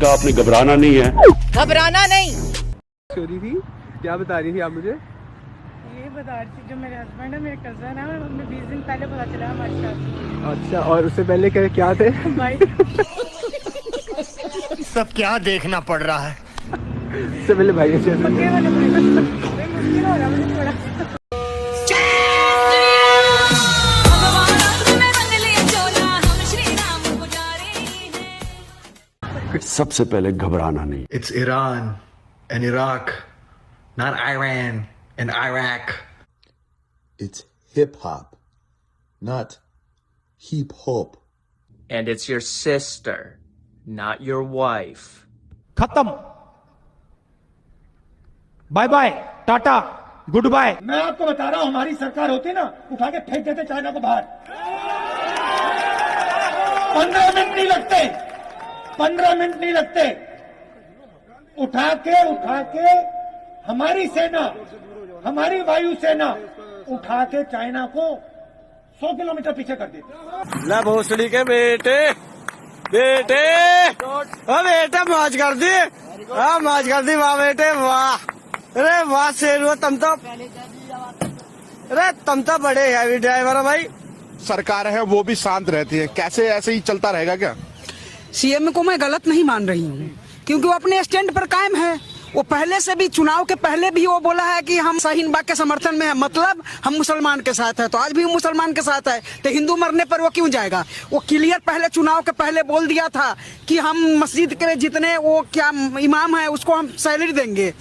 कहा आपने घबराना नहीं है। घबराना नहीं। चोरी थी, क्या बता रही थी आप मुझे? ये बता रही थी, जो मेरे हस्बैंड है, मेरे कजन है, उन्हें 20 दिन पहले पता चला हमारी शादी। अच्छा, और उससे पहले क्या थे? भाई सब क्या देखना पड़ रहा है। उससे पहले भाई अच्छे से। पक्के वाले भाई। मुश्किल हो रहा है मुझे थोड़ा। सबसे पहले घबराना नहीं। It's Iran and Iraq, not Iran and Iraq. It's hip hop, not heap hop. And it's your sister, not your wife. खत्म, bye bye, tata, goodbye. मैं आपको बता रहा हूं, हमारी सरकार होती ना, उठा के फेंक देते चाइना को बाहर। 15 मिनट नहीं लगते, 15 मिनट नहीं लगते। उठा के हमारी सेना, हमारी वायुसेना उठा के चाइना को 100 किलोमीटर पीछे कर देती। ला भोसड़ी के बेटे बेटे मौज कर दी, हाँ मौज कर दी, वाह बेटे वाह। अरे वाह शेर, तुम तो बड़े हैवी ड्राइवर हो भाई। सरकार है वो भी शांत रहती है, कैसे ऐसे ही चलता रहेगा क्या? सीएम को मैं गलत नहीं मान रही हूँ, क्योंकि वो अपने स्टैंड पर कायम है। वो पहले से भी, चुनाव के पहले भी वो बोला है कि हम शाहीन बाग के समर्थन में है, मतलब हम मुसलमान के साथ है। तो आज भी मुसलमान के साथ है, तो हिंदू मरने पर वो क्यों जाएगा? वो क्लियर पहले चुनाव के पहले बोल दिया था कि हम मस्जिद के जितने वो क्या इमाम है उसको हम सैलरी देंगे।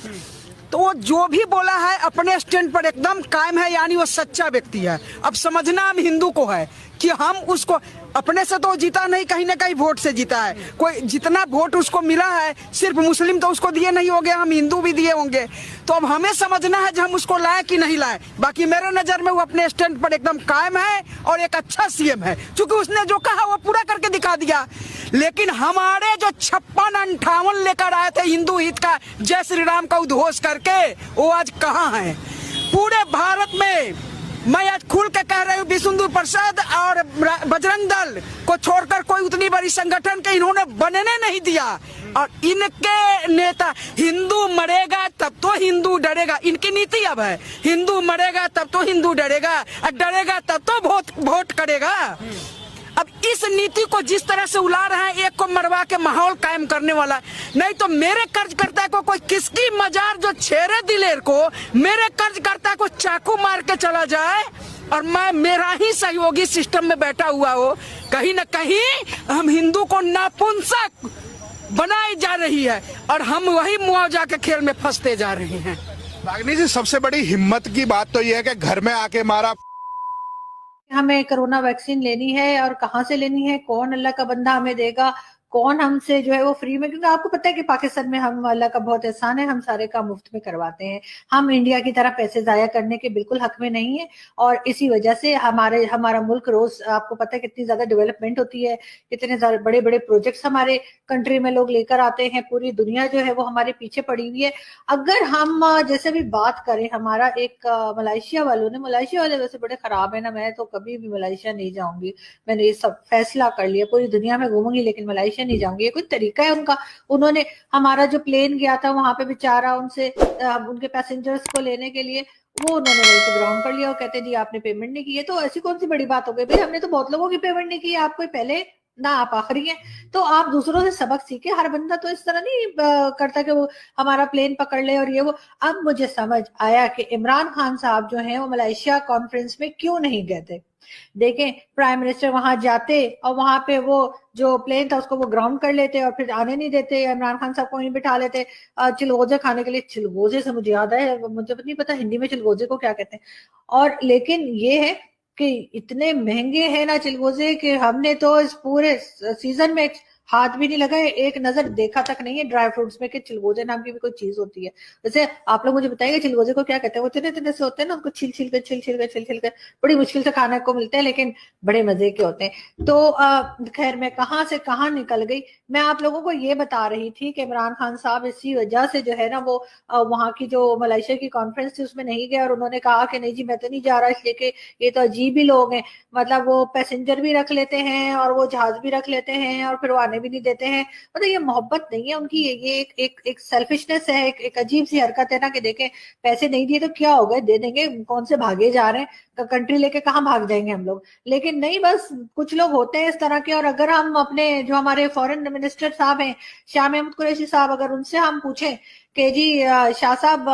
तो वो जो भी बोला है अपने स्टैंड पर एकदम कायम है, यानी वो सच्चा व्यक्ति है। अब समझना हम हिंदू को है कि हम उसको, अपने से तो जीता नहीं, कहीं ना कहीं वोट से जीता है। कोई जितना वोट उसको मिला है, सिर्फ मुस्लिम तो उसको दिए नहीं होंगे, हम हिंदू भी दिए होंगे। तो अब हमें समझना है कि हम उसको लाए कि नहीं लाए। बाकी मेरे नजर में वो अपने स्टैंड पर एकदम कायम है और एक अच्छा सीएम है, क्योंकि उसने जो कहा वो पूरा करके दिखा दिया। लेकिन हमारे जो 56-58 लेकर आए थे हिंदू हित का, जय श्री राम का उद्घोष करके, वो आज कहाँ है? पूरे भारत में मैं आज खुल के कह रही हूँ, विष्णु प्रसाद और बजरंग दल को छोड़कर कोई उतनी बड़ी संगठन के इन्होंने बनने नहीं दिया। और इनके नेता, हिंदू मरेगा तब तो हिंदू डरेगा, इनकी नीति अब है, हिंदू मरेगा तब तो हिंदू डरेगा, और डरेगा तब तो वोट करेगा। अब इस नीति को जिस तरह से उला रहे हैं, एक को मरवा के माहौल कायम करने वाला, नहीं तो मेरे कर्जकर्ता को कोई, किसकी मजार जो छेरे दिलेर को, मेरे कर्जकर्ता को चाकू मार के चला जाए और मैं, मेरा ही सहयोगी सिस्टम में बैठा हुआ हो, कहीं ना कहीं हम हिंदू को नापुंसक बनाई जा रही है और हम वही मुआवजा के खेल में फंसते जा रहे हैं। रागिनी जी, सबसे बड़ी हिम्मत की बात तो यह है कि घर में आके मारा। हमें कोरोना वैक्सीन लेनी है और कहाँ से लेनी है, कौन अल्लाह का बंदा हमें देगा, कौन हमसे जो है वो फ्री में, क्योंकि आपको पता है कि पाकिस्तान में हम, अल्लाह का बहुत एहसान है, हम सारे काम मुफ्त में करवाते हैं। हम इंडिया की तरह पैसे जाया करने के बिल्कुल हक में नहीं है, और इसी वजह से हमारा मुल्क रोज, आपको पता है कितनी ज्यादा डेवलपमेंट होती है, कितने बड़े बड़े प्रोजेक्ट्स हमारे कंट्री में लोग लेकर आते हैं, पूरी दुनिया जो है वो हमारे पीछे पड़ी हुई है। अगर हम जैसे भी बात करें, हमारा एक मलेशिया वाले वैसे बड़े खराब है ना, मैं तो कभी भी मलेशिया नहीं जाऊंगी, मैंने ये सब फैसला कर लिया, पूरी दुनिया में घूमूंगी लेकिन मलेशिया नहीं जाऊंगी। ये कोई तरीका है उनका? उन्होंने हमारा जो प्लेन गया था वहां पे बेचारा, उनसे उनके पैसेंजर्स को लेने के लिए, वो उन्होंने वही पे ग्राउंड कर लिया और कहते जी आपने पेमेंट नहीं की है। तो ऐसी कौन सी बड़ी बात हो गई भाई, हमने तो बहुत लोगों की पेमेंट नहीं की है, आप कोई पहले ना आप आखिरी हैं। तो आप दूसरों से सबक सीखे, हर बंदा तो इस तरह नहीं करता कि वो हमारा प्लेन पकड़ ले और ये वो। अब मुझे समझ आया कि इमरान खान साहब जो हैं वो मलेशिया कॉन्फ्रेंस में क्यों नहीं गए थे। देखें, प्राइम मिनिस्टर वहां जाते और वहां पे वो जो प्लेन था उसको वो ग्राउंड कर लेते और फिर आने नहीं देते, इमरान खान साहब को वहीं बिठा लेते चिलगोजे खाने के लिए। चिलगोजे से मुझे याद है, मुझे नहीं पता हिंदी में चिलगोजे को क्या कहते हैं, और लेकिन ये है कि इतने महंगे हैं ना चिलगोजे कि हमने तो इस पूरे सीजन में हाथ भी नहीं लगाए, एक नजर देखा तक नहीं है ड्राई फ्रूट्स में कि चिलगोजे नाम की भी कोई चीज होती है। वैसे आप लोग मुझे बताइए चिलगोजे को क्या कहते हैं? वो इतने इतने से होते हैं ना, उनको छिल छिल कर बड़ी मुश्किल से खाने को मिलते हैं, लेकिन बड़े मजे के होते हैं। तो खैर, मैं कहाँ से कहाँ निकल गई। मैं आप लोगों को ये बता रही थी कि इमरान खान साहब इसी वजह से जो है ना वो वहां की जो मलेशिया की कॉन्फ्रेंस थी उसमें नहीं गए, और उन्होंने कहा कि नहीं जी मैं तो नहीं जा रहा, इसलिए कि ये तो अजीब ही लोग हैं, मतलब वो पैसेंजर भी रख लेते हैं और वो जहाज भी रख लेते हैं और फिर वो खाने भी नहीं देते हैं। मतलब ये मोहब्बत नहीं है उनकी, ये एक सेल्फिशनेस है, एक अजीब सी हरकत है ना कि देखें पैसे नहीं दिए तो क्या हो गए, दे देंगे, कौन से भागे जा रहे हैं, कंट्री लेके कहाँ भाग जाएंगे हम लोग। लेकिन नहीं, बस कुछ लोग होते हैं इस तरह के। और अगर हम अपने जो हमारे फॉरेन मिनिस्टर साहब हैं शाह महमूद कुरैशी साहब, अगर उनसे हम पूछें कि जी शाह साहब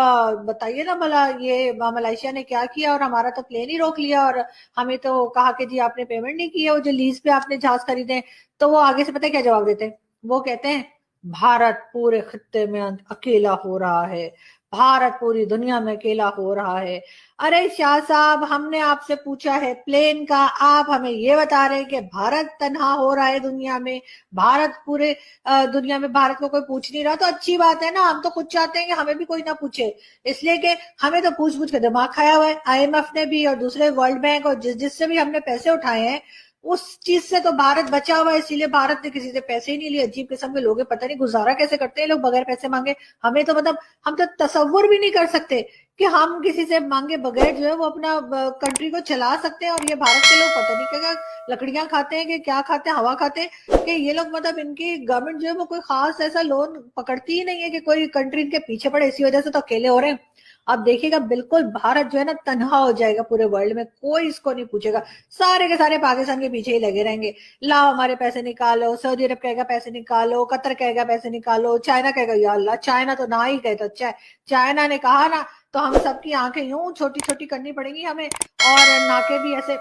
बताइए ना भला ये मलेशिया ने क्या किया और हमारा तो प्लेन ही रोक लिया और हमें तो कहा कि जी आपने पेमेंट नहीं की है, वो जो लीज पे आपने जहाज खरीदे, तो वो आगे से पता है क्या जवाब देते हैं? वो कहते हैं भारत पूरे खित्ते में अकेला हो रहा है, भारत पूरी दुनिया में अकेला हो रहा है। अरे शाह साहब, हमने आपसे पूछा है प्लेन का, आप हमें ये बता रहे हैं कि भारत तन्हा हो रहा है दुनिया में, भारत पूरे दुनिया में भारत को कोई पूछ नहीं रहा। तो अच्छी बात है ना, हम तो खुद चाहते हैं कि हमें भी कोई ना पूछे, इसलिए कि हमें तो पूछ पूछ के दिमाग खाया हुआ है। IMF ने भी और दूसरे वर्ल्ड बैंक और जिससे भी हमने पैसे उठाए हैं उस चीज से तो भारत बचा हुआ है, इसीलिए भारत ने किसी से पैसे ही नहीं लिए। अजीब किस्म के लोग, पता नहीं गुजारा कैसे करते हैं लोग बगैर पैसे मांगे। हमें तो मतलब हम तो तसव्वुर भी नहीं कर सकते कि हम किसी से मांगे बगैर जो है वो अपना कंट्री को चला सकते हैं। और ये भारत के लोग पता नहीं क्या लकड़ियां खाते हैं कि क्या खाते हैं, हवा खाते हैं कि ये लोग, मतलब इनकी गवर्नमेंट जो है वो कोई खास ऐसा लोन पकड़ती ही नहीं है कि कोई कंट्री इनके पीछे पड़े, इसी वजह से तो अकेले हो रहे हैं। अब देखिएगा बिल्कुल भारत जो है ना तन्हा हो जाएगा पूरे वर्ल्ड में, कोई इसको नहीं पूछेगा, सारे के सारे पाकिस्तान के पीछे ही लगे रहेंगे। लाओ हमारे पैसे निकालो, सऊदी अरब कहेगा पैसे निकालो, कतर कहेगा पैसे निकालो, चाइना कहेगा या अल्लाह, चाइना तो ना ही कहे तो अच्छा है, चाइना ने कहा ना तो हम सबकी आंखें यूं छोटी छोटी करनी पड़ेंगी हमें, और नाके भी ऐसे,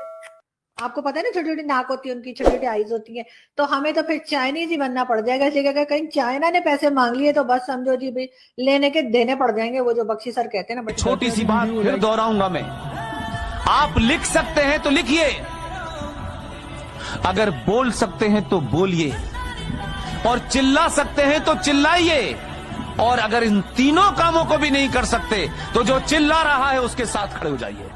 आपको पता है ना छोटी छोटी नाक होती है उनकी, छोटी छोटी आईज होती है, तो हमें तो फिर चाइनीज ही बनना पड़ जाएगा। इसलिए अगर कहीं चाइना ने पैसे मांग लिए तो बस समझो जी भाई लेने के देने पड़ जाएंगे, वो जो बख्शी सर कहते हैं ना। छोटी सी बात फिर दोहराऊंगा मैं, आप लिख सकते हैं तो लिखिए, अगर बोल सकते हैं तो बोलिए, और चिल्ला सकते हैं तो चिल्लाइए, और अगर इन तीनों कामों को भी नहीं कर सकते तो जो चिल्ला रहा है उसके साथ खड़े हो जाइए।